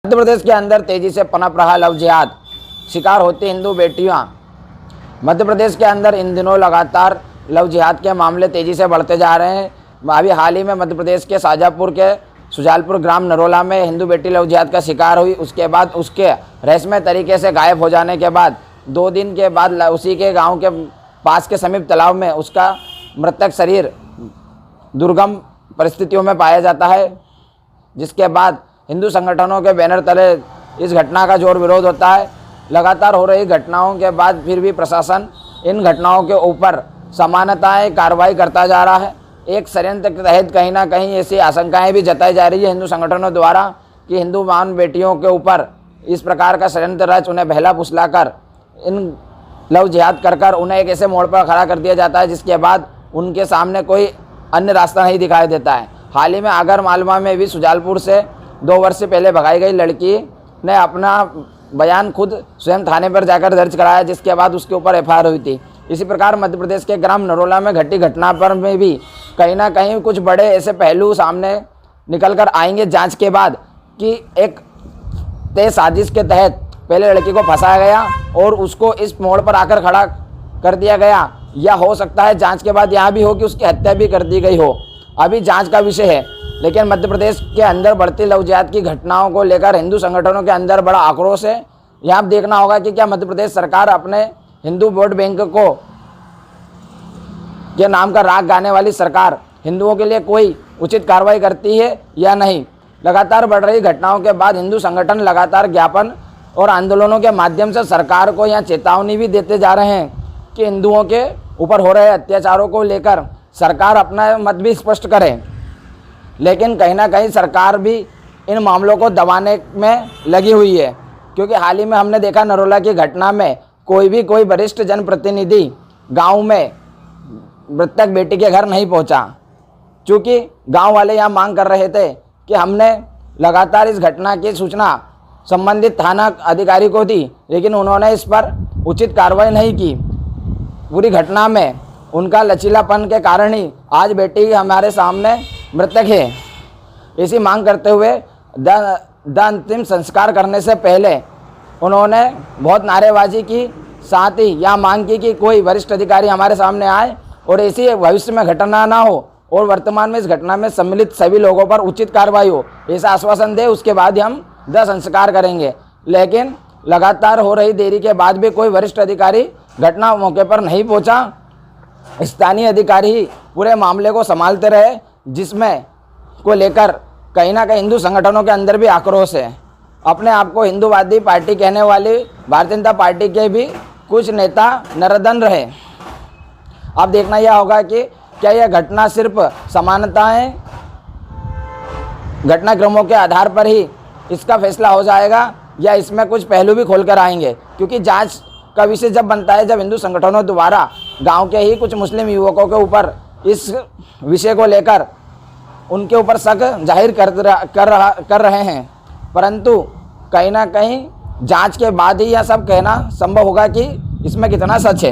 मध्य प्रदेश के अंदर तेजी से पनप रहा लव जिहाद, शिकार होती हिंदू बेटियां। मध्य प्रदेश के अंदर इन दिनों लगातार लव जिहाद के मामले तेजी से बढ़ते जा रहे हैं। अभी हाल ही में मध्य प्रदेश के शाजापुर के सुजालपुर ग्राम नरोला में हिंदू बेटी लव जिहाद का शिकार हुई। उसके बाद उसके रहस्यमय तरीके से गायब हो जाने के बाद 2 दिन के बाद उसी के गांव के पास के समीप तालाब में उसका मृतक शरीर दुर्गम परिस्थितियों में पाया जाता है, जिसके बाद हिंदू संगठनों के बैनर तले इस घटना का जोर विरोध होता है। लगातार हो रही घटनाओं के बाद फिर भी प्रशासन इन घटनाओं के ऊपर समानताएं कार्रवाई करता जा रहा है। एक षड्यंत्र के तहत कहीं ना कहीं ऐसी आशंकाएं भी जताई जा रही है हिंदू संगठनों द्वारा कि हिंदू महान बेटियों के ऊपर इस प्रकार का षड्यंत्र रच उन्हें बहला फुसलाकर इन लव जिहाद कर उन्हें एक ऐसे मोड़ पर खड़ा कर दिया जाता है जिसके बाद उनके सामने कोई अन्य रास्ता नहीं दिखाई देता है। हाल ही में आगर मालवा में भी सुजालपुर से 2 वर्ष से पहले भगाई गई लड़की ने अपना बयान खुद स्वयं थाने पर जाकर दर्ज कराया, जिसके बाद उसके ऊपर एफआईआर हुई थी। इसी प्रकार मध्य प्रदेश के ग्राम नरोला में घटी घटना पर में भी कहीं ना कहीं कुछ बड़े ऐसे पहलू सामने निकल कर आएंगे जांच के बाद कि एक तय साजिश के तहत पहले लड़की को फंसाया गया और उसको इस मोड़ पर आकर खड़ा कर दिया गया, या हो सकता है जांच के बाद यहाँ भी हो कि उसकी हत्या भी कर दी गई हो। अभी जांच का विषय है, लेकिन मध्य प्रदेश के अंदर बढ़ती लव जिहाद की घटनाओं को लेकर हिंदू संगठनों के अंदर बड़ा आक्रोश है। यहाँ देखना होगा कि क्या मध्य प्रदेश सरकार अपने हिंदू वोट बैंक को के नाम का राग गाने वाली सरकार हिंदुओं के लिए कोई उचित कार्रवाई करती है या नहीं। लगातार बढ़ रही घटनाओं के बाद हिंदू संगठन लगातार ज्ञापन और आंदोलनों के माध्यम से सरकार को यहाँ चेतावनी भी देते जा रहे हैं कि हिंदुओं के ऊपर हो रहे अत्याचारों को लेकर सरकार अपना मत भी स्पष्ट करे। लेकिन कहीं ना कहीं सरकार भी इन मामलों को दबाने में लगी हुई है, क्योंकि हाल ही में हमने देखा नरोला की घटना में कोई वरिष्ठ जनप्रतिनिधि गांव में मृतक बेटी के घर नहीं पहुंचा, क्योंकि गांव वाले यहां मांग कर रहे थे कि हमने लगातार इस घटना की सूचना संबंधित थाना अधिकारी को दी, लेकिन उन्होंने इस पर उचित कार्रवाई नहीं की। पूरी घटना में उनका लचीलापन के कारण ही आज बेटी हमारे सामने मृतक है। इसी मांग करते हुए द अंतिम संस्कार करने से पहले उन्होंने बहुत नारेबाजी की, साथ ही यह मांग की कि कोई वरिष्ठ अधिकारी हमारे सामने आए और ऐसी भविष्य में घटना ना हो और वर्तमान में इस घटना में सम्मिलित सभी लोगों पर उचित कार्रवाई हो, ऐसा आश्वासन दे। उसके बाद ही हम द संस्कार करेंगे। लेकिन लगातार हो रही देरी के बाद भी कोई वरिष्ठ अधिकारी घटना मौके पर नहीं पहुंचा। स्थानीय अधिकारी ही पूरे मामले को संभालते रहे, जिसमें को लेकर कहीं ना कहीं हिंदू संगठनों के अंदर भी आक्रोश है। अपने आप को हिंदूवादी पार्टी कहने वाली भारतीय जनता पार्टी के भी कुछ नेता नरदन रहे। अब देखना यह होगा कि क्या यह घटना सिर्फ समानताएं घटनाक्रमों के आधार पर ही इसका फैसला हो जाएगा, या इसमें कुछ पहलू भी खोलकर आएंगे। क्योंकि जांच का विषय जब बनता है जब हिंदू संगठनों द्वारा गांव के ही कुछ मुस्लिम युवकों के ऊपर इस विषय को लेकर उनके ऊपर शक जाहिर कर रहे हैं, परंतु कहीं ना कहीं जांच के बाद ही यह सब कहना संभव होगा कि इसमें कितना सच है।